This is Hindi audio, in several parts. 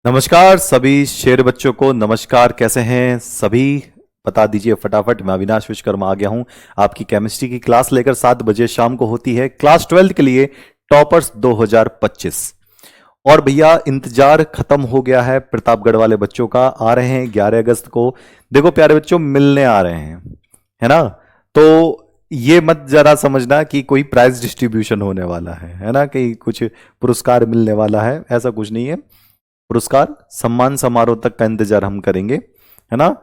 नमस्कार सभी शेर बच्चों को नमस्कार। कैसे हैं सभी? बता दीजिए फटाफट। मैं अविनाश विश्वकर्मा आ गया हूं। आपकी केमिस्ट्री की क्लास लेकर 7 बजे शाम को होती है, क्लास 12 के लिए टॉपर्स 2025। और भैया इंतजार खत्म हो गया है प्रतापगढ़ वाले बच्चों का। आ रहे हैं 11 अगस्त को। देखो प्यारे बच्चों, मिलने आ रहे हैं, है ना? तो ये मत जरा समझना कि कोई प्राइज डिस्ट्रीब्यूशन होने वाला है ना, कि कुछ पुरस्कार मिलने वाला है, ऐसा कुछ नहीं है। पुरस्कार सम्मान समारोह तक का इंतजार हम करेंगे, है ना?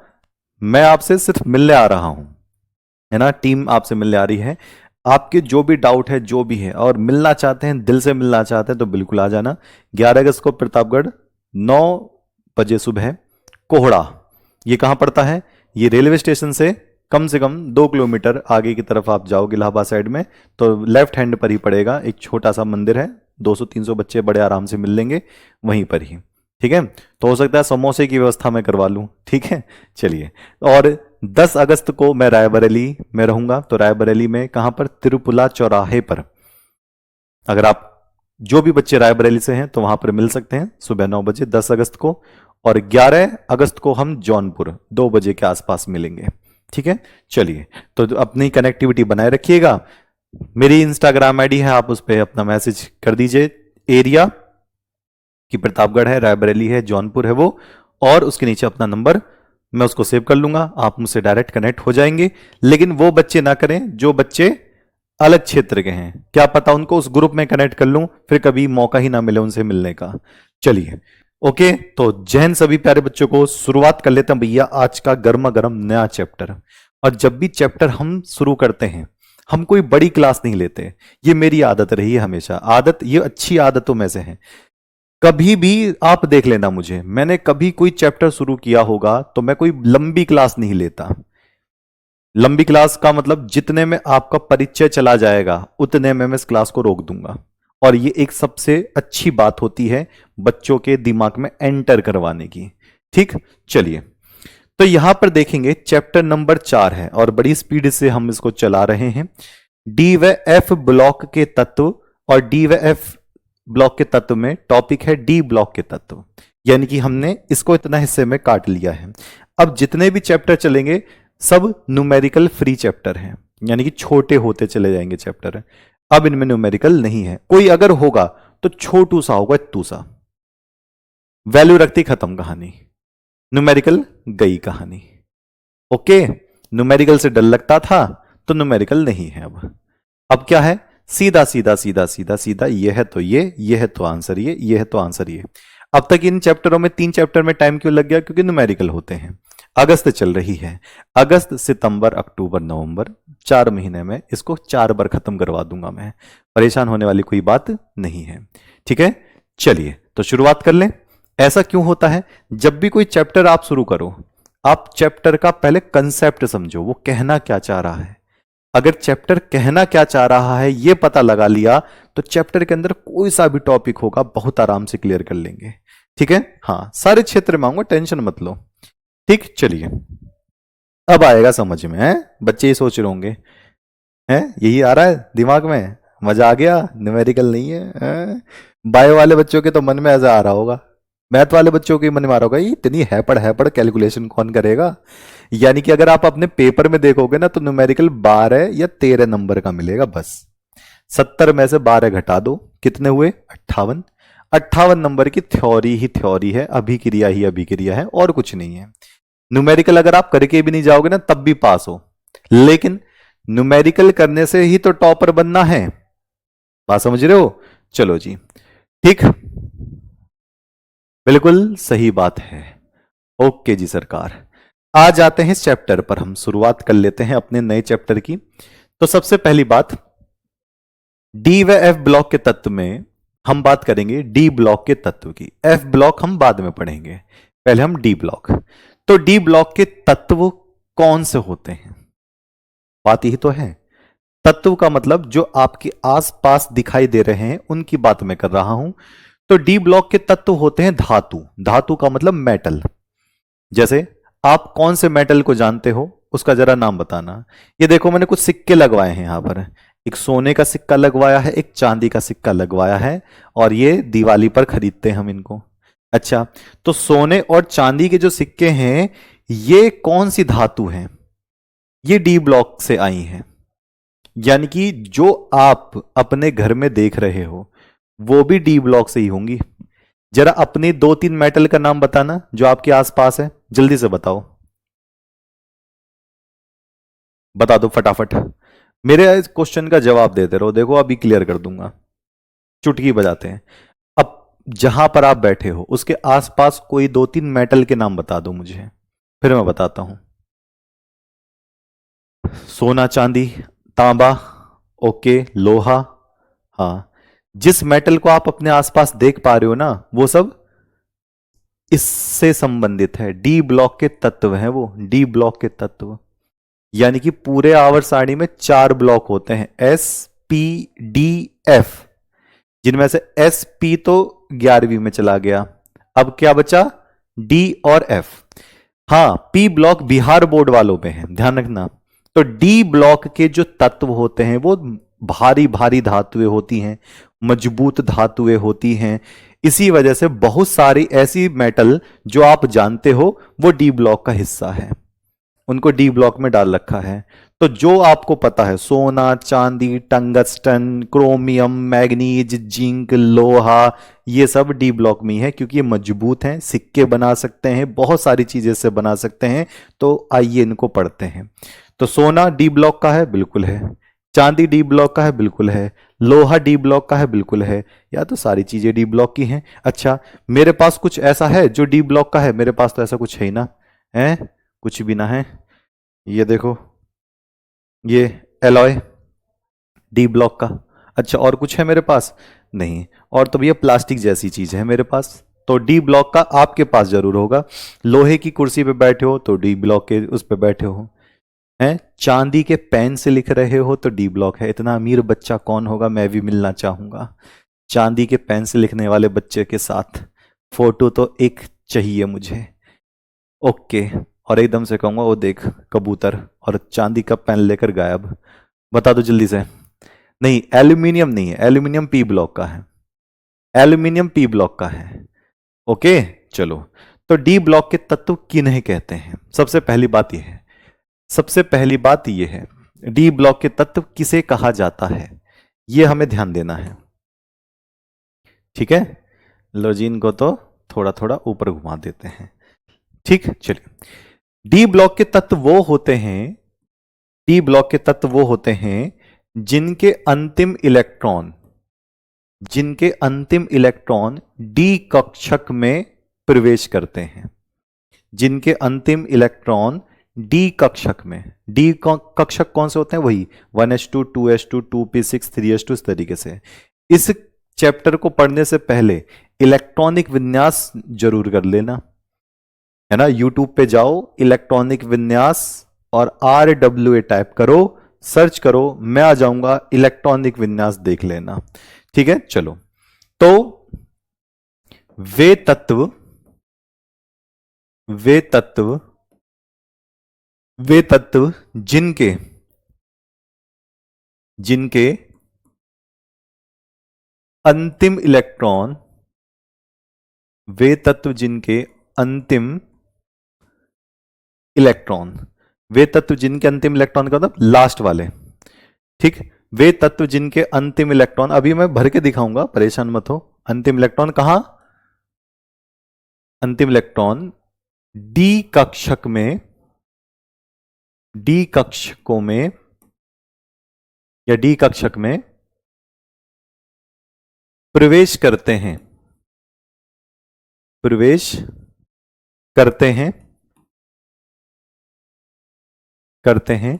मैं आपसे सिर्फ मिलने आ रहा हूं, है ना? टीम आपसे मिलने आ रही है। आपके जो भी डाउट है, जो भी है, और मिलना चाहते हैं, दिल से मिलना चाहते हैं, तो बिल्कुल आ जाना। 11 अगस्त को प्रतापगढ़ 9 बजे सुबह कोहड़ा। ये कहां पड़ता है? ये रेलवे स्टेशन से कम 2 किलोमीटर आगे की तरफ आप जाओगे इलाहाबाद साइड में, तो लेफ्ट हैंड पर ही पड़ेगा। एक छोटा सा मंदिर है, 200-300 बच्चे बड़े आराम से मिल लेंगे वहीं पर ही। ठीक है? तो हो सकता है समोसे की व्यवस्था मैं करवा लूं। ठीक है, चलिए। और 10 अगस्त को मैं रायबरेली में रहूंगा। तो रायबरेली में कहां पर? तिरुपुला चौराहे पर। अगर आप जो भी बच्चे रायबरेली से हैं तो वहां पर मिल सकते हैं सुबह 9 बजे 10 अगस्त को। और 11 अगस्त को हम जौनपुर 2 बजे के आसपास मिलेंगे। ठीक है, चलिए। तो अपनी कनेक्टिविटी बनाए रखिएगा। मेरी इंस्टाग्राम आईडी है, आप उस पर अपना मैसेज कर दीजिए। एरिया कि प्रतापगढ़ है, रायबरेली है, जौनपुर है वो, और उसके नीचे अपना नंबर, मैं उसको सेव कर लूंगा। आप मुझसे डायरेक्ट कनेक्ट हो जाएंगे। लेकिन वो बच्चे ना करें जो बच्चे अलग क्षेत्र के हैं। क्या पता उनको उस ग्रुप में कनेक्ट कर लूं, फिर कभी मौका ही ना मिले उनसे मिलने का। चलिए, ओके। तो जय हिंद सभी प्यारे बच्चों को। शुरुआत कर लेते हैं भैया आज का गर्मा गर्म नया चैप्टर। और जब भी चैप्टर हम शुरू करते हैं, हम कोई बड़ी क्लास नहीं लेते। ये मेरी आदत रही है हमेशा। आदत, ये अच्छी आदतों में से है। कभी भी आप देख लेना मुझे, मैंने कभी कोई चैप्टर शुरू किया होगा तो मैं कोई लंबी क्लास नहीं लेता। लंबी क्लास का मतलब जितने में आपका परिचय चला जाएगा उतने में मैं इस क्लास को रोक दूंगा। और ये एक सबसे अच्छी बात होती है बच्चों के दिमाग में एंटर करवाने की। ठीक, चलिए। तो यहां पर देखेंगे चैप्टर नंबर 4 है और बड़ी स्पीड से हम इसको चला रहे हैं। डी व एफ ब्लॉक के तत्व। और डी व एफ ब्लॉक के तत्व में टॉपिक है डी ब्लॉक के तत्व। यानी कि हमने इसको इतना हिस्से में काट लिया है। अब जितने भी चैप्टर चलेंगे सब न्यूमेरिकल फ्री चैप्टर हैं, यानी कि छोटे होते चले जाएंगे चैप्टर। अब इनमें न्यूमेरिकल नहीं है। कोई अगर होगा तो छोटू सा होगा, इत्तू सा। वैल्यू रखती खत्म कहानी, न्यूमेरिकल गई कहानी। ओके, न्यूमेरिकल से डर लगता था तो न्यूमेरिकल नहीं है। अब क्या है? सीधा सीधा सीधा सीधा सीधा, ये है तो ये है तो आंसर ये है तो आंसर ये। अब तक इन चैप्टरों में 3 चैप्टर में टाइम क्यों लग गया? क्योंकि न्यूमेरिकल होते हैं। अगस्त चल रही है, अगस्त सितंबर अक्टूबर नवंबर, 4 महीने में इसको 4 बार खत्म करवा दूंगा मैं। परेशान होने वाली कोई बात नहीं है। ठीक है, चलिए तो शुरुआत कर लें। ऐसा क्यों होता है? जब भी कोई चैप्टर आप शुरू करो, आप चैप्टर का पहले कंसेप्ट समझो, वो कहना क्या चाह रहा है। अगर चैप्टर कहना क्या चाह रहा है ये पता लगा लिया तो चैप्टर के अंदर कोई सा भी टॉपिक होगा बहुत आराम से क्लियर कर लेंगे। ठीक है, हाँ, सारे क्षेत्र में आऊंगा, टेंशन मत लो। ठीक, चलिए। अब आएगा समझ में, है? बच्चे ही सोच रहे होंगे, हैं? यही आ रहा है दिमाग में, मजा आ गया, न्यूमेरिकल नहीं है? बायो वाले बच्चों के तो मन में ऐसा आ रहा होगा, मैथ वाले बच्चों के मन में आ रहा होगा, ये इतनी हैपड़ कैलकुलेशन कौन करेगा। यानी कि अगर आप अपने पेपर में देखोगे ना तो न्यूमेरिकल 12 या 13 नंबर का मिलेगा बस। 70 में से 12 घटा दो, कितने हुए? 58। 58 नंबर की थ्योरी ही थ्योरी है, अभिक्रिया ही अभिक्रिया है, और कुछ नहीं है। न्यूमेरिकल अगर आप करके भी नहीं जाओगे ना तब भी पास हो, लेकिन न्यूमेरिकल करने से ही तो टॉपर बनना है। बात समझ रहे हो? चलो जी, ठीक, बिल्कुल सही बात है। ओके जी सरकार। आ जाते हैं इस चैप्टर पर, हम शुरुआत कर लेते हैं अपने नए चैप्टर की। तो सबसे पहली बात, डी व एफ ब्लॉक के तत्व में हम बात करेंगे डी ब्लॉक के तत्व की। एफ ब्लॉक हम बाद में पढ़ेंगे, पहले हम डी ब्लॉक। तो डी ब्लॉक के तत्व कौन से होते हैं? बात यही तो है। तत्व का मतलब जो आपके आसपास दिखाई दे रहे हैं उनकी बात मैं कर रहा हूं। तो डी ब्लॉक के तत्व होते हैं धातु। धातु का मतलब मेटल। जैसे आप कौन से मेटल को जानते हो उसका जरा नाम बताना। ये देखो मैंने कुछ सिक्के लगवाए हैं यहां पर, एक सोने का सिक्का लगवाया है, एक चांदी का सिक्का लगवाया है, और ये दिवाली पर खरीदते हैं हम इनको। अच्छा, तो सोने और चांदी के जो सिक्के हैं ये कौन सी धातु हैं? ये डी ब्लॉक से आई हैं। यानी कि जो आप अपने घर में देख रहे हो वो भी डी ब्लॉक से ही होंगी। जरा अपने दो तीन मेटल का नाम बताना जो आपके आसपास है, जल्दी से बताओ, बता दो फटाफट। मेरे इस क्वेश्चन का जवाब देते रहो, देखो अभी क्लियर कर दूंगा। चुटकी बजाते हैं। अब जहां पर आप बैठे हो उसके आसपास कोई दो तीन मेटल के नाम बता दो मुझे, फिर मैं बताता हूं। सोना चांदी तांबा, ओके, लोहा, हाँ। जिस मेटल को आप अपने आसपास देख पा रहे हो ना वो सब इससे संबंधित है, डी ब्लॉक के तत्व हैं वो, डी ब्लॉक के तत्व। यानी कि पूरे आवर सारणी में चार ब्लॉक होते हैं, एस पी डी एफ, जिनमें से एस पी तो 11वीं में चला गया। अब क्या बचा? डी और एफ। हाँ, पी ब्लॉक बिहार बोर्ड वालों में है, ध्यान रखना। तो डी ब्लॉक के जो तत्व होते हैं वो भारी भारी धातुएं होती हैं, मजबूत धातुएं होती हैं। इसी वजह से बहुत सारी ऐसी मेटल जो आप जानते हो वो डी ब्लॉक का हिस्सा है, उनको डी ब्लॉक में डाल रखा है। तो जो आपको पता है, सोना चांदी टंगस्टन क्रोमियम मैग्नीज जिंक लोहा, ये सब डी ब्लॉक में ही है क्योंकि ये मजबूत हैं, सिक्के बना सकते हैं, बहुत सारी चीजें से बना सकते हैं। तो आइए इनको पढ़ते हैं। तो सोना डी ब्लॉक का है, बिल्कुल है। चांदी डी ब्लॉक का है, बिल्कुल है। लोहा डी ब्लॉक का है, बिल्कुल है। या तो सारी चीजें डी ब्लॉक की हैं। अच्छा, मेरे पास कुछ ऐसा है जो डी ब्लॉक का है? मेरे पास तो ऐसा कुछ है ही ना, है कुछ भी ना है। ये देखो, ये एलॉय डी ब्लॉक का। अच्छा, और कुछ है मेरे पास? नहीं। और तो भैया प्लास्टिक जैसी चीज है मेरे पास, तो डी ब्लॉक का आपके पास जरूर होगा। लोहे की कुर्सी पे बैठे हो तो डी ब्लॉक के उस पे बैठे हो, हैं। चांदी के पेन से लिख रहे हो तो डी ब्लॉक है। इतना अमीर बच्चा कौन होगा, मैं भी मिलना चाहूंगा चांदी के पेन से लिखने वाले बच्चे के साथ। फोटो तो एक चाहिए मुझे। ओके। और एकदम से कहूंगा वो देख कबूतर और चांदी का पेन लेकर गायब। बता दो जल्दी से। नहीं, एल्यूमिनियम नहीं है, एल्यूमिनियम पी ब्लॉक का है, एल्यूमिनियम पी ब्लॉक का है। ओके, चलो। तो डी ब्लॉक के तत्व किन्हें कहते हैं? सबसे पहली बात यह है, सबसे पहली बात यह है, डी ब्लॉक के तत्व किसे कहा जाता है, यह हमें ध्यान देना है। ठीक है, लोजीन को तो थोड़ा थोड़ा ऊपर घुमा देते हैं। ठीक, चलिए। डी ब्लॉक के तत्व वो होते हैं, डी ब्लॉक के तत्व वो होते हैं जिनके अंतिम इलेक्ट्रॉन, जिनके अंतिम इलेक्ट्रॉन डी कक्षक में प्रवेश करते हैं, जिनके अंतिम इलेक्ट्रॉन डी कक्षक में। डी कक्षक कौन से होते हैं? वही 1s2 2s2 2p6 3s2, इस तरीके से। इस चैप्टर को पढ़ने से पहले इलेक्ट्रॉनिक विन्यास जरूर कर लेना, है ना। यूट्यूब पे जाओ, इलेक्ट्रॉनिक विन्यास और RWA टाइप करो, सर्च करो, मैं आ जाऊंगा, इलेक्ट्रॉनिक विन्यास देख लेना। ठीक है, चलो। तो वे तत्व, वे तत्व, वे तत्व जिनके, जिनके अंतिम इलेक्ट्रॉन, वे तत्व जिनके अंतिम इलेक्ट्रॉन, वे तत्व जिनके अंतिम इलेक्ट्रॉन का मतलब लास्ट वाले, ठीक। वे तत्व जिनके अंतिम इलेक्ट्रॉन, अभी मैं भर के दिखाऊंगा, परेशान मत हो। अंतिम इलेक्ट्रॉन कहां? अंतिम इलेक्ट्रॉन डी कक्षक में, डी कक्षकों में या डी कक्षक में प्रवेश करते हैं, प्रवेश करते हैं, करते हैं,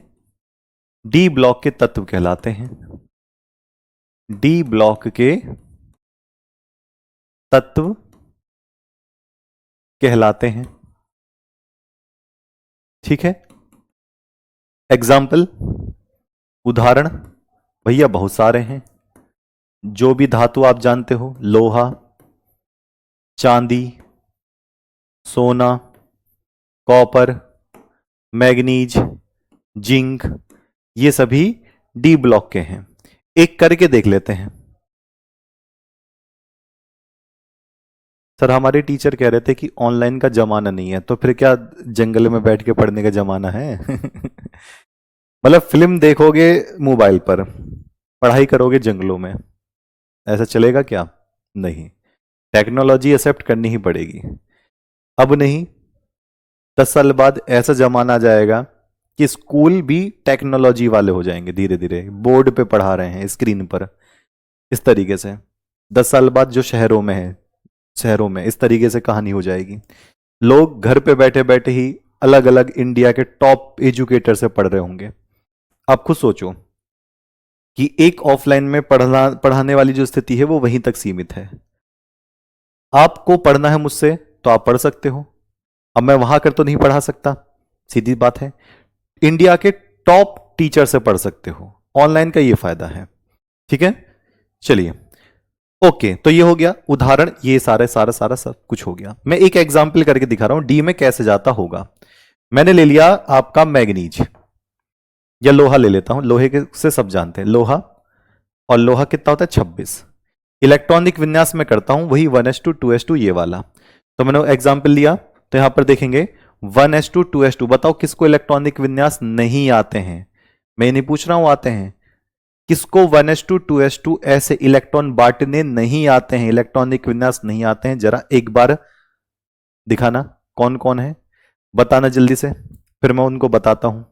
डी ब्लॉक के तत्व कहलाते हैं। डी ब्लॉक के तत्व कहलाते हैं। ठीक है, एग्जाम्पल, उदाहरण, भैया बहुत सारे हैं। जो भी धातु आप जानते हो, लोहा, चांदी, सोना, कॉपर, मैग्नीज, जिंक, ये सभी डी ब्लॉक के हैं। एक करके देख लेते हैं। सर हमारे टीचर कह रहे थे कि ऑनलाइन का जमाना नहीं है, तो फिर क्या जंगल में बैठ के पढ़ने का जमाना है? मतलब फिल्म देखोगे मोबाइल पर, पढ़ाई करोगे जंगलों में, ऐसा चलेगा क्या? नहीं, टेक्नोलॉजी एक्सेप्ट करनी ही पड़ेगी। अब नहीं, 10 साल बाद ऐसा जमाना आ जाएगा कि स्कूल भी टेक्नोलॉजी वाले हो जाएंगे, धीरे धीरे बोर्ड पे पढ़ा रहे हैं, स्क्रीन पर, इस तरीके से। 10 साल बाद जो शहरों में है, शहरों में इस तरीके से कहानी हो जाएगी। लोग घर पे बैठे बैठे ही अलग अलग इंडिया के टॉप एजुकेटर से पढ़ रहे होंगे। आप खुद सोचो कि एक ऑफलाइन में पढ़ाने वाली जो स्थिति है वो वहीं तक सीमित है। आपको पढ़ना है मुझसे तो आप पढ़ सकते हो, अब मैं वहां कर तो नहीं पढ़ा सकता, सीधी बात है। इंडिया के टॉप टीचर से पढ़ सकते हो, ऑनलाइन का ये फायदा है। ठीक है, चलिए ओके, तो ये हो गया उदाहरण, ये सारे सारा सारा सब कुछ हो गया। मैं एक एग्जाम्पल करके दिखा रहा हूं डी में कैसे जाता होगा। मैंने ले लिया आपका मैग्नीज या लोहा ले लेता हूं, लोहे के से सब जानते हैं लोहा, और लोहा कितना होता है 26। इलेक्ट्रॉनिक विन्यास में करता हूं वही 1s2 2s2 ये वाला। तो मैंने एग्जाम्पल लिया, तो यहां पर देखेंगे 1s2 2s2। बताओ किसको इलेक्ट्रॉनिक विन्यास नहीं आते हैं? मैं नहीं पूछ रहा हूं आते हैं, किसको 1s2 2s2 ऐसे इलेक्ट्रॉन बांटने नहीं आते हैं, इलेक्ट्रॉनिक विन्यास नहीं आते हैं? जरा एक बार दिखाना कौन कौन है, बताना जल्दी से, फिर मैं उनको बताता हूं।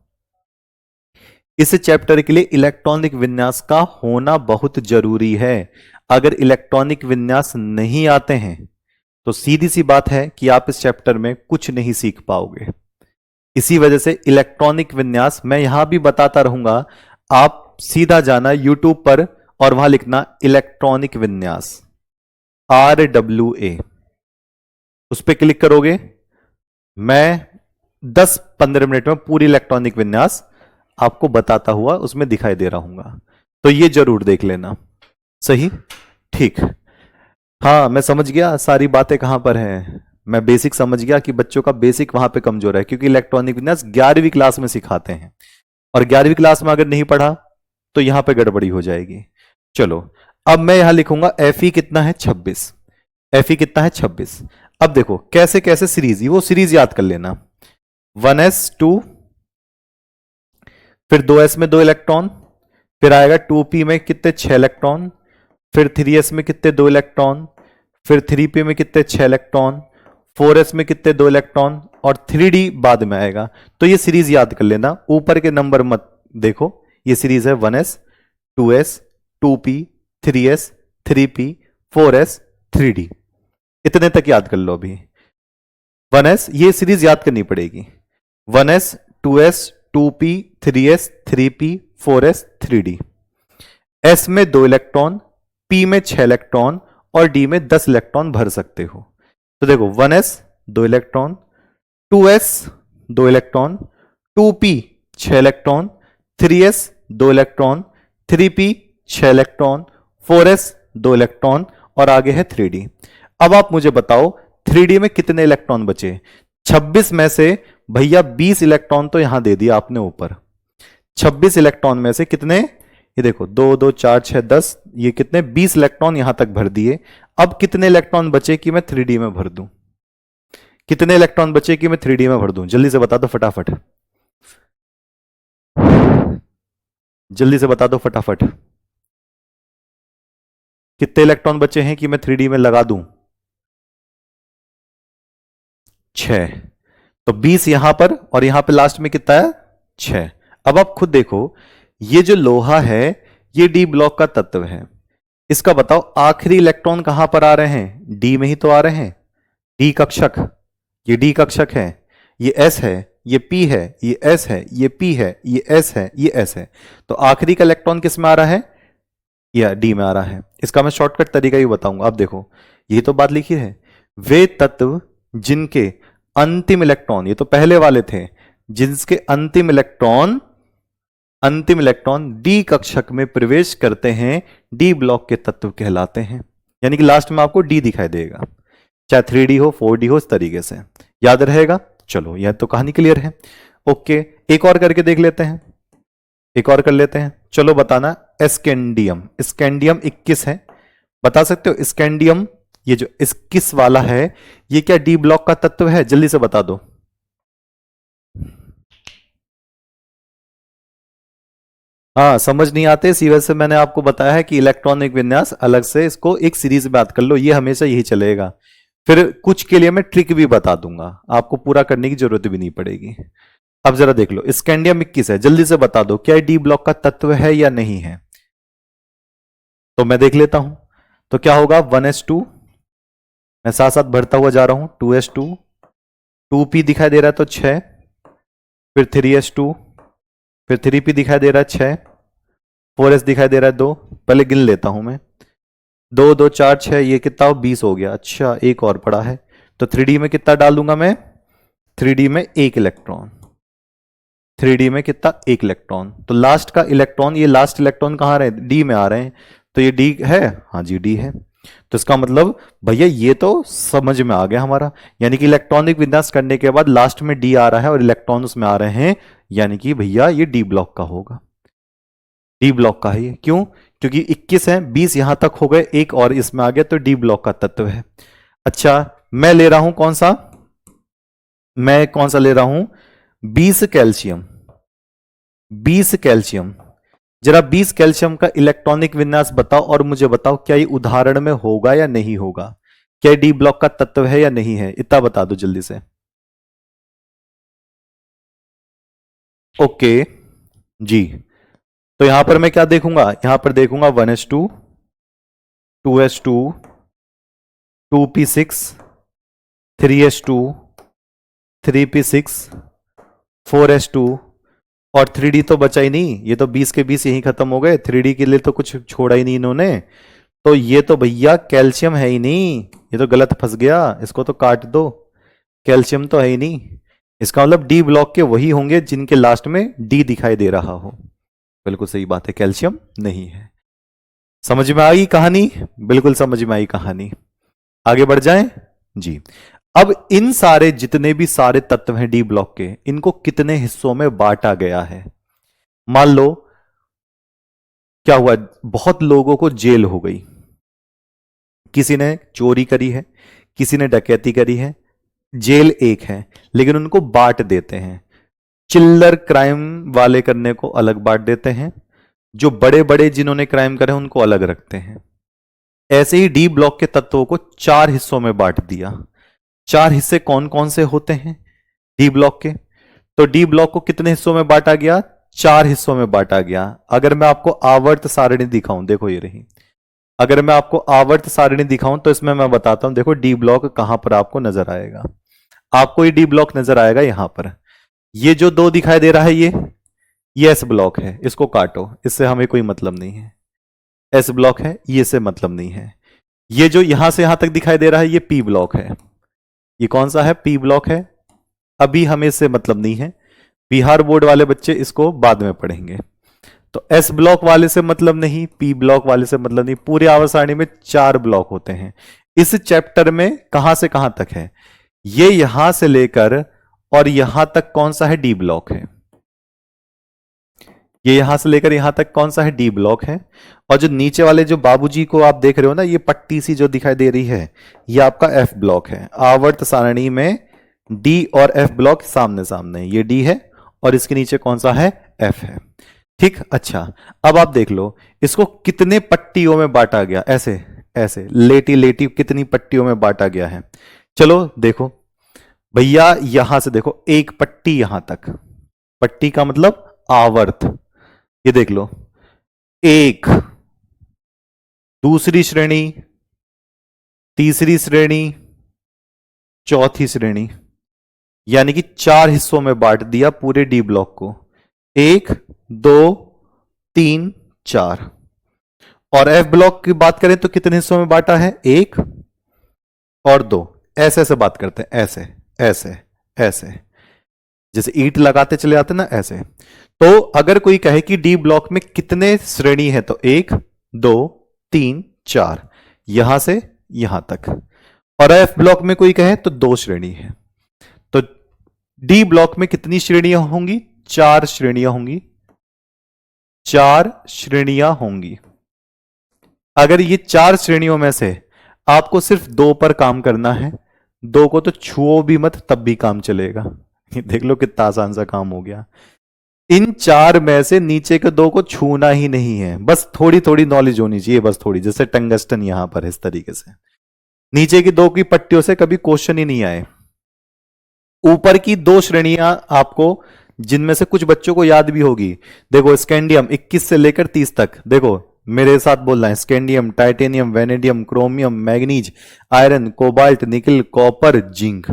इस चैप्टर के लिए इलेक्ट्रॉनिक विन्यास का होना बहुत जरूरी है। अगर इलेक्ट्रॉनिक विन्यास नहीं आते हैं तो सीधी सी बात है कि आप इस चैप्टर में कुछ नहीं सीख पाओगे। इसी वजह से इलेक्ट्रॉनिक विन्यास मैं यहां भी बताता रहूंगा, आप सीधा जाना यूट्यूब पर और वहां लिखना इलेक्ट्रॉनिक विन्यास RWA, उस पर क्लिक करोगे, मैं 10-15 मिनट में पूरी इलेक्ट्रॉनिक विन्यास आपको बताता हुआ उसमें दिखाई दे रहा हूंगा। तो ये जरूर देख लेना, सही? ठीक, हाँ मैं समझ गया सारी बातें कहां पर हैं। मैं बेसिक समझ गया कि बच्चों का बेसिक वहां पे कमजोर है, क्योंकि इलेक्ट्रॉनिक विन्यास 11वीं क्लास में सिखाते हैं, और 11वीं क्लास में अगर नहीं पढ़ा तो यहां पे गड़बड़ी हो जाएगी। चलो अब मैं यहां लिखूंगा Fe कितना है 26, Fe कितना है 26। अब देखो कैसे कैसे सीरीज, वो सीरीज याद कर लेना, 1s2, फिर 2s में 2 इलेक्ट्रॉन, फिर आएगा 2p में कितने 6 इलेक्ट्रॉन, फिर 3s में कितने 2 इलेक्ट्रॉन, फिर 3p में कितने 6 इलेक्ट्रॉन, 4s में कितने 2 इलेक्ट्रॉन, और 3d बाद में आएगा। तो ये सीरीज याद कर लेना, ऊपर के नंबर मत देखो, ये सीरीज है 1s 2s 2p 3s 3p 4s 3d, इतने तक याद कर लो अभी। 1s ये सीरीज याद करनी पड़ेगी, 1s 2s 2p 3s 3p 4s 3d। s में 2 इलेक्ट्रॉन, p में 6 इलेक्ट्रॉन और d में 10 इलेक्ट्रॉन भर सकते हो। तो देखो 1s 2 electron, 2s 2 electron, 2p 6 electron, 3s 2 electron, 3p 6 electron, 4s 2 electron, और आगे है 3d। अब आप मुझे बताओ 3d में कितने इलेक्ट्रॉन बचे? 26 में से भैया 20 इलेक्ट्रॉन तो यहां दे दिया आपने ऊपर, 26 इलेक्ट्रॉन में से कितने, ये देखो 2 2 4 6 10, ये कितने 20 इलेक्ट्रॉन यहां तक भर दिए। अब कितने इलेक्ट्रॉन बचे कि मैं 3d में भर दूं? कितने इलेक्ट्रॉन बचे कि मैं 3d में भर दूं? जल्दी से बता दो फटाफट, जल्दी से बता दो फटाफट, कितने इलेक्ट्रॉन बचे हैं कि मैं 3d में लगा दूं? 6। तो 20 यहां पर और यहां पे लास्ट में कितना है 6। अब आप खुद देखो, ये जो लोहा है ये डी ब्लॉक का तत्व है, इसका बताओ आखिरी इलेक्ट्रॉन कहां पर आ रहे हैं? डी में ही तो आ रहे हैं, डी कक्षक, ये डी कक्षक है, ये एस है, ये पी है, ये एस है, ये पी है, ये एस है, ये एस है। तो आखिरी का इलेक्ट्रॉन किस में आ रहा है? या डी में आ रहा है। इसका मैं शॉर्टकट तरीका ही बताऊंगा। अब देखो ये तो बात लिखी है, वे तत्व जिनके अंतिम इलेक्ट्रॉन, ये तो पहले वाले थे, जिसके अंतिम इलेक्ट्रॉन डी कक्षक में प्रवेश करते हैं, डी ब्लॉक के तत्व कहलाते हैं। यानी कि लास्ट में आपको डी दिखाई देगा, चाहे 3d हो 4d हो, इस तरीके से याद रहेगा। चलो यह तो कहानी क्लियर है। ओके, एक और करके देख लेते हैं, एक और कर लेते हैं। चलो बताना, स्कैंडियम, स्कैंडियम 21 है, बता सकते हो? स्कैंडियम ये जो इस किस वाला है, ये क्या डी ब्लॉक का तत्व है? जल्दी से बता दो। हाँ, समझ नहीं आते इसी वजह से मैंने आपको बताया है कि इलेक्ट्रॉनिक विन्यास अलग से इसको एक सीरीज में याद कर लो, ये हमेशा यही चलेगा। फिर कुछ के लिए मैं ट्रिक भी बता दूंगा, आपको पूरा करने की जरूरत भी नहीं पड़ेगी। अब जरा देख लो, स्कैंडियम 21 है, जल्दी से बता दो क्या डी ब्लॉक का तत्व है या नहीं है? तो मैं देख लेता हूं, तो क्या होगा 1s2, मैं साथ साथ बढ़ता हुआ जा रहा हूं, 2s2, 2p दिखाई दे रहा है तो 6, फिर 3s2, फिर 3p दिखाई दे रहा है 6, 4s दिखाई दे रहा है 2, पहले गिन लेता हूं मैं, 2 2 4 6, ये कितना हो 20 हो गया। अच्छा एक और पड़ा है, तो 3D में कितना डाल दूंगा मैं? 3D में एक इलेक्ट्रॉन, 3D में कितना? एक इलेक्ट्रॉन। तो लास्ट का इलेक्ट्रॉन, ये लास्ट इलेक्ट्रॉन कहां रहे? डी में आ रहे हैं, तो ये डी है, हाँ जी डी है। तो इसका मतलब भैया ये तो समझ में आ गया हमारा, यानी कि इलेक्ट्रॉनिक विन्यास करने के बाद लास्ट में डी आ रहा है और इलेक्ट्रॉन उसमें आ रहे हैं, यानी कि भैया ये डी ब्लॉक का होगा, डी ब्लॉक का है ये। क्यों? क्योंकि 21 है, 20 यहां तक हो गए, एक और इसमें आ गया, तो डी ब्लॉक का तत्व है। अच्छा मैं ले रहा हूं कौन सा? मैं कौन सा ले रहा हूं? 20 कैल्शियम, 20 कैल्शियम। जरा 20 कैल्शियम का इलेक्ट्रॉनिक विन्यास बताओ और मुझे बताओ क्या ये उदाहरण में होगा या नहीं होगा, क्या डी ब्लॉक का तत्व है या नहीं है, इतना बता दो जल्दी से। ओके जी, तो यहां पर मैं क्या देखूंगा? यहां पर देखूंगा 1s2, 2s2, 2p6, 3s2, 3p6, 4s2, और 3D तो बचा ही नहीं, ये तो 20 के 20 यहीं खत्म हो गए, 3D के लिए तो कुछ छोड़ा ही नहीं इन्होंने। तो ये तो भैया कैल्शियम है ही नहीं, ये तो गलत फंस गया, इसको तो काट दो, कैल्शियम तो है ही नहीं। इसका मतलब डी ब्लॉक के वही होंगे जिनके लास्ट में डी दिखाई दे रहा हो। बिल्कुल सही बात है, कैल्शियम नहीं है। समझ में आई कहानी? बिल्कुल समझ में आई कहानी। आगे बढ़ जाएं जी। अब इन सारे जितने भी सारे तत्व हैं डी ब्लॉक के, इनको कितने हिस्सों में बांटा गया है? मान लो क्या हुआ, बहुत लोगों को जेल हो गई, किसी ने चोरी करी है, किसी ने डकैती करी है, जेल एक है, लेकिन उनको बांट देते हैं। चिल्लर क्राइम वाले करने को अलग बांट देते हैं, जो बड़े बड़े जिन्होंने क्राइम करे उनको अलग रखते हैं। ऐसे ही डी ब्लॉक के तत्वों को 4 हिस्सों में बांट दिया। 4 हिस्से कौन कौन से होते हैं डी ब्लॉक के? तो डी ब्लॉक को कितने हिस्सों में बांटा गया? 4 हिस्सों में बांटा गया। अगर मैं आपको आवर्त सारणी दिखाऊं, देखो ये रही, अगर मैं आपको आवर्त सारणी दिखाऊं तो इसमें मैं बताता हूं, देखो डी ब्लॉक कहां पर आपको नजर आएगा। आपको ये डी ब्लॉक नजर आएगा यहां पर, ये जो 2 दिखाई दे रहा है ये एस ब्लॉक है, इसको काटो, इससे हमें कोई मतलब नहीं है। एस ब्लॉक है, ये से मतलब नहीं है। ये जो यहां से यहां तक दिखाई दे रहा है ये पी ब्लॉक है। ये कौन सा है? पी ब्लॉक है। अभी हमें इससे मतलब नहीं है, बिहार बोर्ड वाले बच्चे इसको बाद में पढ़ेंगे। तो एस ब्लॉक वाले से मतलब नहीं, पी ब्लॉक वाले से मतलब नहीं। पूरे आवर्त सारणी में 4 ब्लॉक होते हैं। इस चैप्टर में कहां से कहां तक है? ये यहां से लेकर और यहां तक कौन सा है? डी ब्लॉक है। ये यहां से लेकर यहां तक कौन सा है? डी ब्लॉक है। और जो नीचे वाले जो बाबूजी को आप देख रहे हो ना, ये पट्टी सी जो दिखाई दे रही है, ये आपका एफ ब्लॉक है। आवर्त सारणी में डी और एफ ब्लॉक सामने सामने, ये डी है और इसके नीचे कौन सा है? एफ है। ठीक, अच्छा अब आप देख लो इसको कितने पट्टियों में बांटा गया, ऐसे ऐसे लेटी लेटी कितनी पट्टियों में बांटा गया है। चलो देखो भैया, यहां से देखो एक पट्टी यहां तक, पट्टी का मतलब आवर्त, ये देख लो, एक, दूसरी श्रेणी, तीसरी श्रेणी, चौथी श्रेणी, यानी कि 4 हिस्सों में बांट दिया पूरे डी ब्लॉक को, 1 2 3 4। और एफ ब्लॉक की बात करें तो कितने हिस्सों में बांटा है? 1 और 2। ऐसे ऐसे बात करते हैं, ऐसे ऐसे ऐसे, जैसे ईंट लगाते चले जाते ना, ऐसे। तो अगर कोई कहे कि डी ब्लॉक में कितने श्रेणी है, तो 1 2 3 4, यहां से यहां तक। और एफ ब्लॉक में कोई कहे तो 2 श्रेणी है। तो डी ब्लॉक में कितनी श्रेणियां होंगी? 4 श्रेणियां होंगी, 4 श्रेणियां होंगी। अगर ये 4 श्रेणियों में से आपको सिर्फ दो पर काम करना है, दो को तो छुओ भी मत तब भी काम चलेगा। ये देख लो कितना आसान सा काम हो गया। इन चार में से नीचे के दो को छूना ही नहीं है, बस थोड़ी थोड़ी नॉलेज होनी चाहिए, बस थोड़ी, जैसे टंगस्टन यहां पर है इस तरीके से। नीचे की दो की पट्टियों से कभी क्वेश्चन ही नहीं आए। ऊपर की दो श्रेणियां आपको, जिनमें से कुछ बच्चों को याद भी होगी। देखो स्कैंडियम 21 से लेकर 30 तक, देखो मेरे साथ बोल रहे हैं, scandium, titanium, vanadium, chromium, manganese, iron, cobalt, nickel, copper, zinc.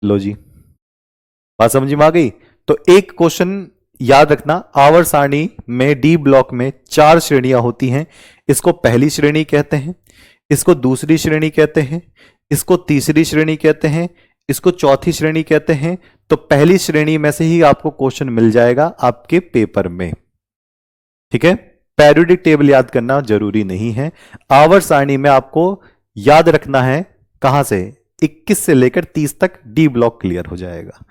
लो जी, बात समझ में आ गई। तो एक क्वेश्चन याद रखना, आवर्त सारणी में डी ब्लॉक में चार श्रेणियां होती हैं। इसको पहली श्रेणी कहते हैं, इसको दूसरी श्रेणी कहते हैं, इसको तीसरी श्रेणी कहते हैं, इसको चौथी श्रेणी कहते हैं। तो पहली श्रेणी में से ही आपको क्वेश्चन मिल जाएगा आपके पेपर में। ठीक है, पेरियोडिक टेबल याद करना जरूरी नहीं है। आवर्त सारणी में आपको याद रखना है कहां से, 21 से लेकर 30 तक डी ब्लॉक क्लियर हो जाएगा।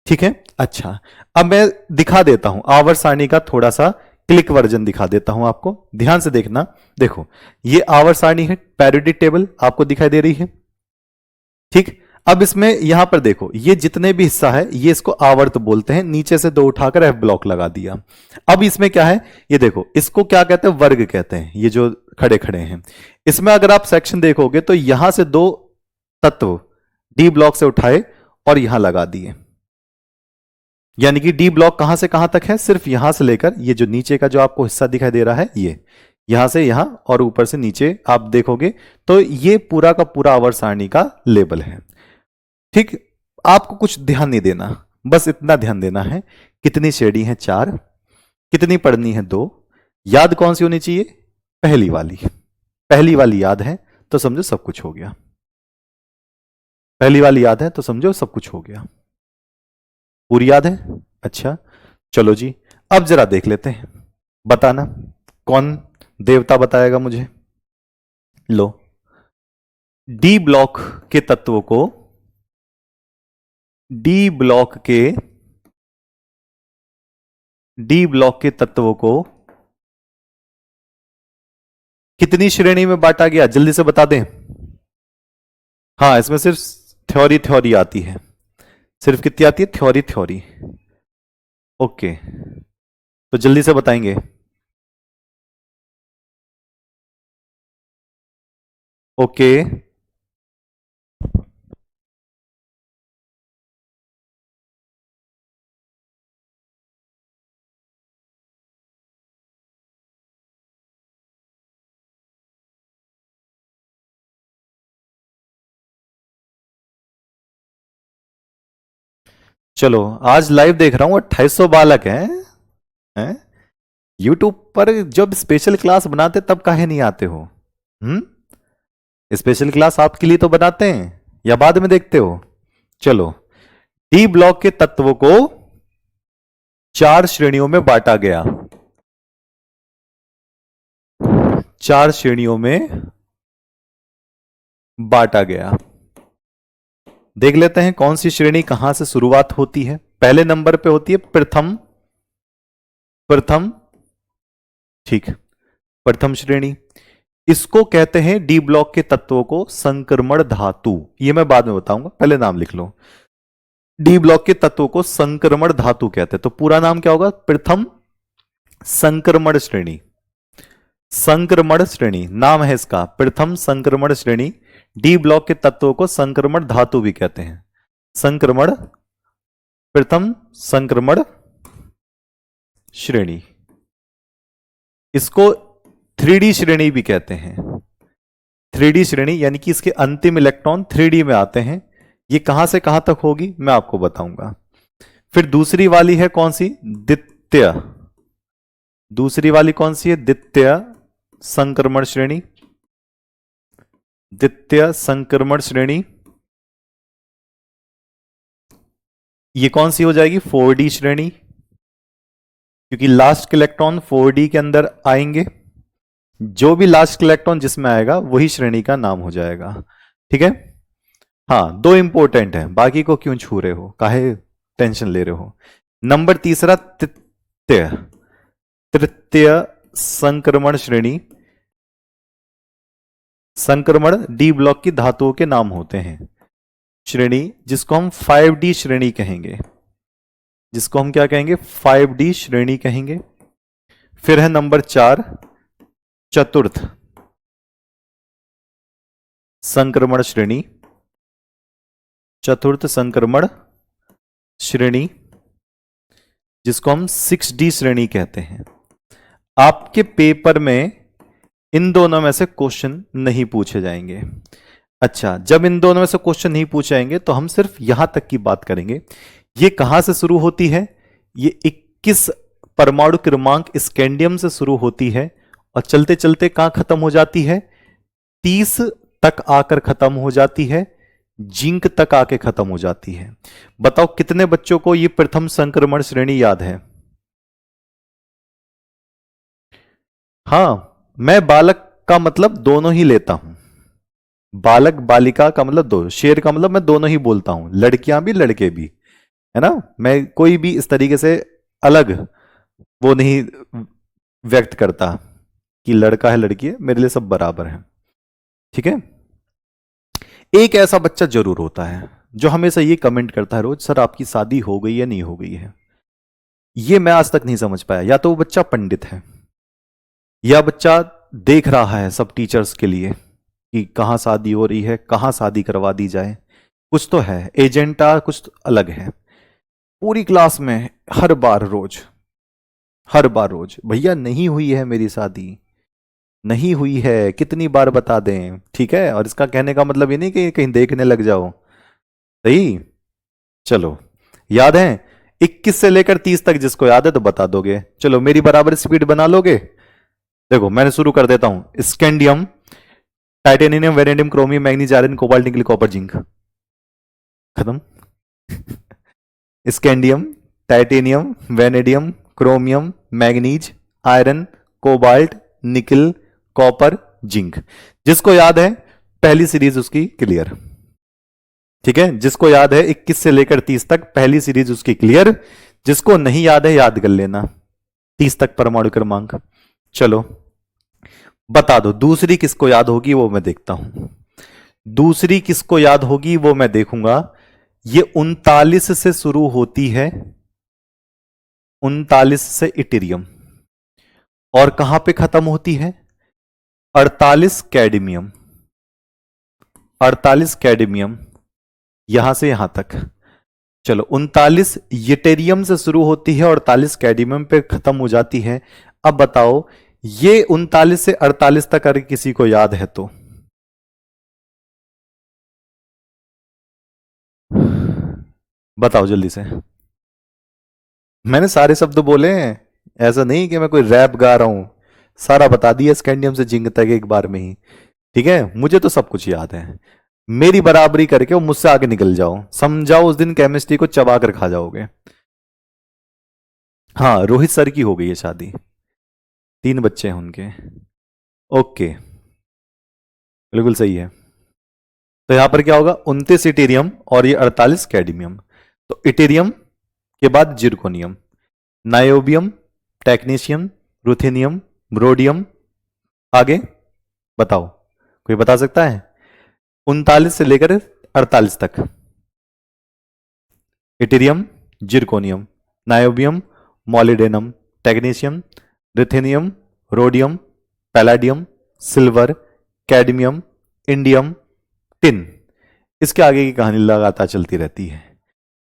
ठीक है, अच्छा अब मैं दिखा देता हूं आवर्त सारणी का थोड़ा सा क्लिक वर्जन दिखा देता हूं आपको, ध्यान से देखना। देखो ये आवर्त सारणी है, पेरियोडिक टेबल आपको दिखाई दे रही है। ठीक, अब इसमें यहां पर देखो ये जितने भी हिस्सा है ये इसको आवर्त बोलते हैं, नीचे से दो उठाकर एफ ब्लॉक लगा दिया। अब इसमें क्या है, ये देखो इसको क्या कहते हैं, वर्ग कहते हैं, ये जो खड़े खड़े हैं। इसमें अगर आप सेक्शन देखोगे तो यहां से दो तत्व डी ब्लॉक से उठाए और यहां लगा दिए, यानी कि डी ब्लॉक कहां से कहां तक है, सिर्फ यहां से लेकर ये जो नीचे का जो आपको हिस्सा दिखाई दे रहा है, ये यहां से यहां और ऊपर से नीचे आप देखोगे तो ये पूरा का पूरा आवर्त सारणी का लेबल है। ठीक, आपको कुछ ध्यान नहीं देना, बस इतना ध्यान देना है कितनी श्रेणी है, चार, कितनी पढ़नी है, दो। याद कौन सी होनी चाहिए, पहली वाली। पहली वाली याद है तो समझो सब कुछ हो गया, पहली वाली याद है तो समझो सब कुछ हो गया। पूरी याद है, अच्छा चलो जी, अब जरा देख लेते हैं, बताना कौन देवता बताएगा मुझे। लो, डी ब्लॉक के तत्वों को, डी ब्लॉक के तत्वों को कितनी श्रेणी में बांटा गया, जल्दी से बता दें। हाँ, इसमें सिर्फ थ्योरी आती है, सिर्फ कितनी आती है, थ्योरी। ओके, तो जल्दी से बताएंगे। ओके, चलो आज लाइव देख रहा हूं 2800 बालक हैं यूट्यूब पर। जब स्पेशल क्लास बनाते तब काहे नहीं आते हो? स्पेशल क्लास आपके लिए तो बनाते हैं या बाद में देखते हो? चलो, डी ब्लॉक के तत्वों को चार श्रेणियों में बांटा गया, चार श्रेणियों में बांटा गया। देख लेते हैं कौन सी श्रेणी कहां से शुरुआत होती है। पहले नंबर पे होती है प्रथम, ठीक, प्रथम श्रेणी। इसको कहते हैं डी ब्लॉक के तत्वों को संक्रमण धातु, ये मैं बाद में बताऊंगा, पहले नाम लिख लो। डी ब्लॉक के तत्वों को संक्रमण धातु कहते हैं, तो पूरा नाम क्या होगा, प्रथम संक्रमण श्रेणी। संक्रमण श्रेणी नाम है इसका, प्रथम संक्रमण श्रेणी। डी ब्लॉक के तत्वों को संक्रमण धातु भी कहते हैं, संक्रमण, प्रथम संक्रमण श्रेणी। इसको 3D श्रेणी भी कहते हैं, 3D श्रेणी, यानी कि इसके अंतिम इलेक्ट्रॉन 3D में आते हैं। ये कहां से कहां तक होगी मैं आपको बताऊंगा। फिर दूसरी वाली है कौन सी, द्वितीय। दूसरी वाली कौन सी है, द्वितीय संक्रमण श्रेणी, द्वितीय संक्रमण श्रेणी। ये कौन सी हो जाएगी, 4D श्रेणी, क्योंकि लास्ट के इलेक्ट्रॉन 4D के अंदर आएंगे। जो भी लास्ट इलेक्ट्रॉन जिसमें आएगा वही श्रेणी का नाम हो जाएगा। ठीक है, हाँ, दो इंपॉर्टेंट है, बाकी को क्यों छू रहे हो, काहे टेंशन ले रहे हो। नंबर तीसरा तृतीय, तृतीय संक्रमण श्रेणी। संक्रमण डी ब्लॉक की धातुओं के नाम होते हैं। श्रेणी जिसको हम 5D श्रेणी कहेंगे, जिसको हम क्या कहेंगे, 5D श्रेणी कहेंगे। फिर है नंबर 4 चतुर्थ संक्रमण श्रेणी, चतुर्थ संक्रमण श्रेणी जिसको हम 6D श्रेणी कहते हैं। आपके पेपर में इन दोनों में से क्वेश्चन नहीं पूछे जाएंगे। अच्छा, जब इन दोनों में से क्वेश्चन नहीं पूछे जाएंगे तो हम सिर्फ यहां तक की बात करेंगे। ये कहां से शुरू होती है, ये 21 परमाणु क्रमांक स्कैंडियम से शुरू होती है और चलते चलते कहां खत्म हो जाती है, 30 तक आकर खत्म हो जाती है, जिंक तक आके खत्म हो जाती है। बताओ कितने बच्चों को ये प्रथम संक्रमण श्रेणी याद है? हां, मैं बालक का मतलब दोनों ही लेता हूं, बालक बालिका का मतलब दो, शेर का मतलब मैं दोनों ही बोलता हूं, लड़कियां भी लड़के भी, है ना। मैं कोई भी इस तरीके से अलग वो नहीं व्यक्त करता कि लड़का है लड़की है, मेरे लिए सब बराबर है। ठीक है। एक ऐसा बच्चा जरूर होता है जो हमेशा ये कमेंट करता है रोज, सर आपकी शादी हो गई या नहीं हो गई है। ये मैं आज तक नहीं समझ पाया, या तो वो बच्चा पंडित है या बच्चा देख रहा है सब टीचर्स के लिए कि कहां शादी हो रही है, कहां शादी करवा दी जाए। कुछ तो है एजेंडा, कुछ तो अलग है। पूरी क्लास में हर बार रोज भैया नहीं हुई है मेरी शादी, नहीं हुई है, कितनी बार बता दें। ठीक है, और इसका कहने का मतलब ये नहीं कि कहीं देखने लग जाओ। सही, चलो याद है 21 से लेकर 30 तक, जिसको याद है तो बता दोगे। चलो मेरी बराबर स्पीड बना लोगे। देखो मैंने शुरू कर देता हूं। Scandium, titanium, vanadium, chromium, manganese, iron, cobalt, nickel, copper, zinc, खत्म। Scandium, titanium, vanadium, chromium, manganese, iron, cobalt, nickel, copper, zinc. जिसको याद है पहली सीरीज उसकी क्लियर। ठीक है, जिसको याद है 21 से लेकर 30 तक पहली सीरीज उसकी क्लियर। जिसको नहीं याद है याद कर लेना 30 तक परमाणु क्रमांक। चलो बता दो दूसरी किसको याद होगी, वो मैं देखता हूं। दूसरी किसको याद होगी वो मैं देखूंगा। ये 39 से शुरू होती है, 39 से इटेरियम, और कहां पे खत्म होती है, 48 कैडमियम, 48 कैडमियम, यहां से यहां तक। चलो 39 यूटेरियम से शुरू होती है और 48 कैडमियम पे खत्म हो जाती है। अब बताओ ये 39 से 48 तक अगर किसी को याद है तो बताओ जल्दी से। मैंने सारे शब्द बोले हैं, ऐसा नहीं कि मैं कोई रैप गा रहा हूं, सारा बता दिया स्कैंडियम से जिंक तक एक बार में ही। ठीक है, मुझे तो सब कुछ याद है। मेरी बराबरी करके वो मुझसे आगे निकल जाओ, समझाओ उस दिन केमिस्ट्री को चबा कर खा जाओगे। हाँ, रोहित सर की हो गई है शादी, 3 बच्चे हैं उनके। ओके, बिल्कुल सही है। तो यहां पर क्या होगा, 29 इटेरियम और ये 48 कैडमियम। तो इटेरियम के बाद जिरकोनियम, नायोबियम, टेक्नीशियम, रुथेनियम, ब्रोडियम, आगे बताओ कोई बता सकता है? 39 से लेकर 48 तक yttrium, zirconium, niobium, molybdenum, technetium, ruthenium, rhodium, palladium, silver, cadmium, indium, tin. इसके आगे की कहानी लगातार चलती रहती है।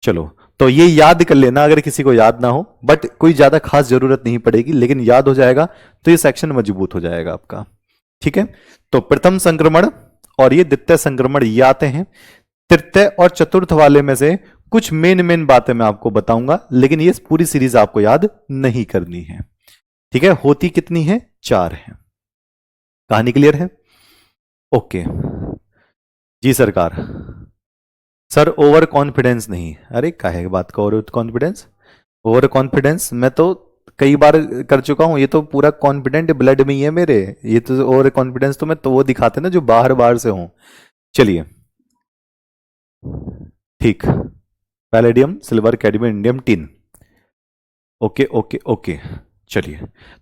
चलो तो ये याद कर लेना अगर किसी को याद ना हो, बट कोई ज्यादा खास जरूरत नहीं पड़ेगी, लेकिन याद हो जाएगा तो ये सेक्शन मजबूत हो जाएगा आपका। ठीक है, तो प्रथम संक्रमण और ये द्वितीय संक्रमण ये आते हैं। तृतीय और चतुर्थ वाले में से कुछ मेन बातें मैं आपको बताऊंगा, लेकिन ये पूरी सीरीज आपको याद नहीं करनी है। ठीक है, होती कितनी है, 4 है। कहानी क्लियर है? ओके जी सरकार। सर ओवर कॉन्फिडेंस नहीं, अरे काहे बात का ओवर कॉन्फिडेंस, ओवर कॉन्फिडेंस मैं तो कई बार कर चुका हूं, ये तो पूरा कॉन्फिडेंट ब्लड में ही है मेरे। ये तो ओवर कॉन्फिडेंस तो मैं तो वो दिखाते ना जो बाहर बाहर से हूं। चलिए ठीक, palladium, silver, cadmium, indium, tin. Okay okay okay, चलिए,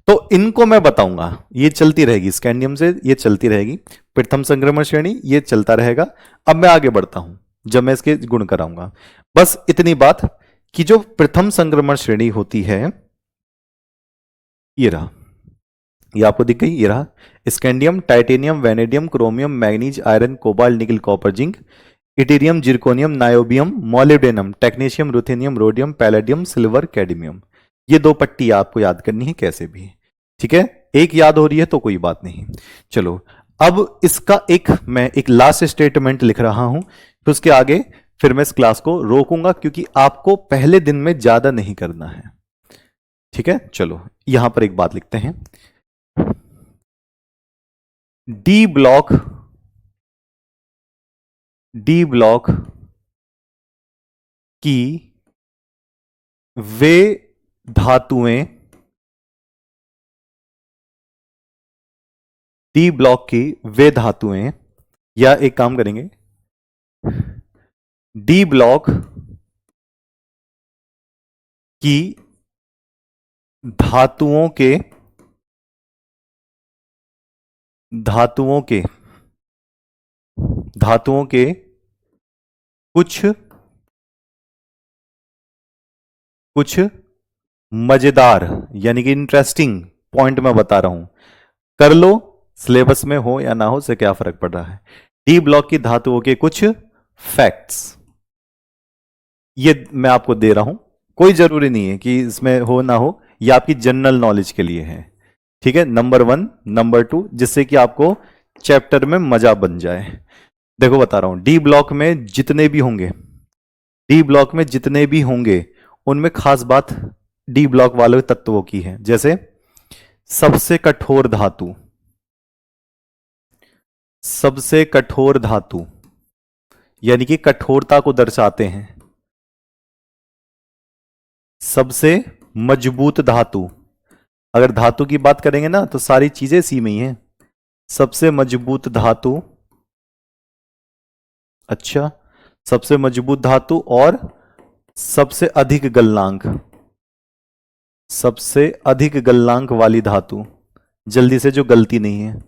तो इनको मैं बताऊंगा, ये चलती रहेगी स्कैंडियम से, ये चलती रहेगी प्रथम संक्रमण श्रेणी, ये चलता रहेगा। अब मैं आगे बढ़ता हूं जब मैं इसके गुण कराऊंगा। बस इतनी बात कि जो प्रथम संक्रमण श्रेणी होती है, ये रहा, ये आपको दिख गई, ये रहा scandium, titanium, vanadium, chromium, manganese, iron, cobalt, nickel, copper, zinc, yttrium, zirconium, niobium, molybdenum, technetium, ruthenium, rhodium, palladium, silver, cadmium. ये दो पट्टी आपको याद करनी है कैसे भी, ठीक है। एक याद हो रही है तो कोई बात नहीं। चलो, अब इसका मैं एक लास्ट स्टेटमेंट लिख रहा हूं, तो उसके आगे फिर मैं इस क्लास को रोकूंगा, क्योंकि आपको पहले दिन में ज्यादा नहीं करना है, ठीक है। चलो, यहां पर एक बात लिखते हैं, डी ब्लॉक की वे धातुएं, डी ब्लॉक की वे धातुएं, या एक काम करेंगे, डी ब्लॉक की धातुओं के कुछ मजेदार, यानी कि इंटरेस्टिंग पॉइंट मैं बता रहा हूं, कर लो, सिलेबस में हो या ना हो से क्या फर्क पड़ रहा है। डी ब्लॉक की धातुओं के कुछ फैक्ट्स, ये मैं आपको दे रहा हूं, कोई जरूरी नहीं है कि इसमें हो ना हो, ये आपकी जनरल नॉलेज के लिए है, ठीक है। नंबर 1, नंबर 2, जिससे कि आपको चैप्टर में मजा बन जाए। देखो बता रहा हूं, डी ब्लॉक में जितने भी होंगे उनमें खास बात डी ब्लॉक वाले तत्वों की है। जैसे सबसे कठोर धातु, यानी कि कठोरता को दर्शाते हैं। सबसे मजबूत धातु, अगर धातु की बात करेंगे ना तो सारी चीजें इसी में ही हैं। सबसे मजबूत धातु, अच्छा, सबसे मजबूत धातु, और सबसे अधिक गलनांक वाली धातु, जल्दी से जो गलती नहीं है,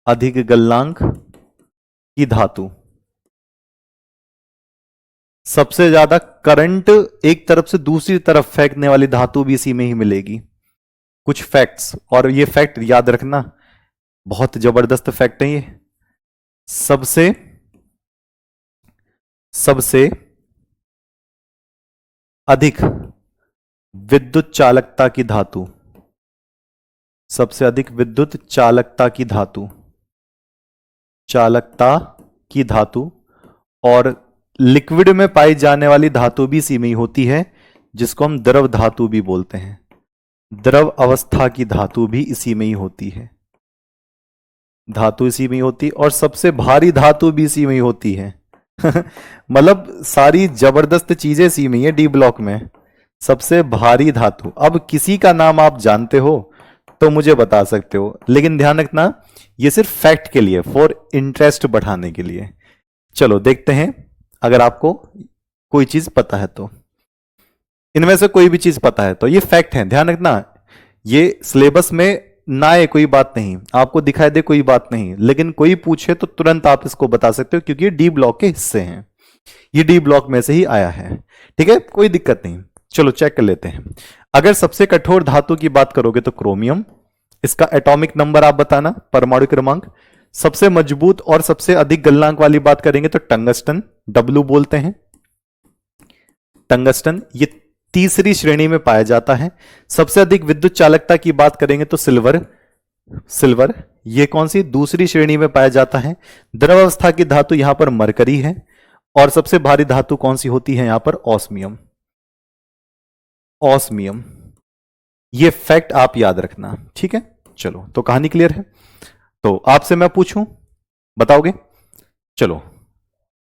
अधिक गलनांक की धातु, सबसे ज्यादा करंट एक तरफ से दूसरी तरफ फेंकने वाली धातु भी इसी में ही मिलेगी। कुछ फैक्ट्स, और ये फैक्ट याद रखना, बहुत जबरदस्त फैक्ट है ये। सबसे अधिक विद्युत चालकता की धातु, और लिक्विड में पाई जाने वाली धातु भी इसी में ही होती है, जिसको हम द्रव धातु भी बोलते हैं। द्रव अवस्था की धातु भी इसी में ही होती है, और सबसे भारी धातु भी इसी में ही होती है। मतलब सारी जबरदस्त चीजें इसी में ही है डी ब्लॉक में। सबसे भारी धातु, अब किसी का नाम आप जानते हो तो मुझे बता सकते हो, लेकिन ध्यान रखना ये सिर्फ फैक्ट के लिए, फॉर इंटरेस्ट बढ़ाने के लिए। चलो देखते हैं, अगर आपको कोई चीज पता है तो, इनमें से कोई भी चीज पता है तो, ये फैक्ट है, ध्यान रखना। ये सिलेबस में ना आए कोई बात नहीं, आपको दिखाई दे कोई बात नहीं, लेकिन कोई पूछे तो तुरंत आप इसको बता सकते हो, क्योंकि ये डी ब्लॉक के हिस्से हैं, ये डी ब्लॉक में से ही आया है, ठीक है, कोई दिक्कत नहीं। चलो चेक कर लेते हैं। अगर सबसे कठोर धातु की बात करोगे तो क्रोमियम, इसका एटॉमिक नंबर आप बताना, परमाणु क्रमांक। सबसे मजबूत और सबसे अधिक गलनांक वाली बात करेंगे तो टंगस्टन, डब्लू बोलते हैं, टंगस्टन, ये तीसरी श्रेणी में पाया जाता है। सबसे अधिक विद्युत चालकता की बात करेंगे तो सिल्वर, ये कौन सी, दूसरी श्रेणी में पाया जाता है। द्रव अवस्था की धातु यहां पर मरकरी है, और सबसे भारी धातु कौन सी होती है यहां पर, ऑस्मियम। ये फैक्ट आप याद रखना, ठीक है। चलो, तो कहानी क्लियर है। तो आपसे मैं पूछूं, बताओगे? चलो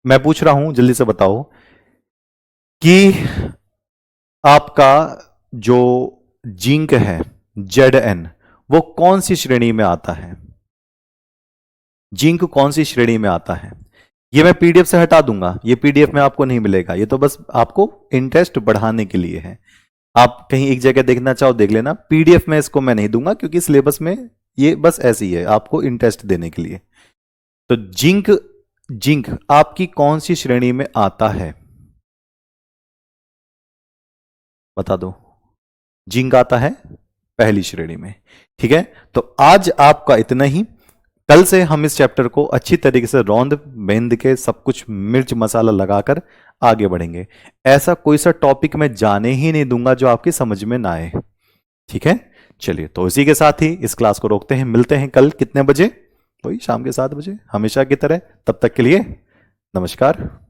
मैं पूछ रहा हूं, जल्दी से बताओ कि आपका जो जिंक है Zn, वो कौन सी श्रेणी में आता है? जिंक कौन सी श्रेणी में आता है? ये मैं पीडीएफ से हटा दूंगा, ये पीडीएफ में आपको नहीं मिलेगा, ये तो बस आपको इंटरेस्ट बढ़ाने के लिए है। आप कहीं एक जगह देखना चाहो देख लेना, पीडीएफ में इसको मैं नहीं दूंगा क्योंकि सिलेबस में ये बस ऐसे ही है आपको इंटरेस्ट देने के लिए। तो जिंक, जिंक आपकी कौन सी श्रेणी में आता है, बता दो। जिंक आता है पहली श्रेणी में। ठीक है, तो आज आपका इतना ही। कल से हम इस चैप्टर को अच्छी तरीके से रौंद बेंद के सब कुछ मिर्च मसाला लगाकर आगे बढ़ेंगे। ऐसा कोई सा टॉपिक मैं जाने ही नहीं दूंगा जो आपकी समझ में ना आए। ठीक है, चलिए तो इसी के साथ ही इस क्लास को रोकते हैं। मिलते हैं कल कितने बजे, वही शाम के 7 बजे हमेशा की तरह। तब तक के लिए नमस्कार।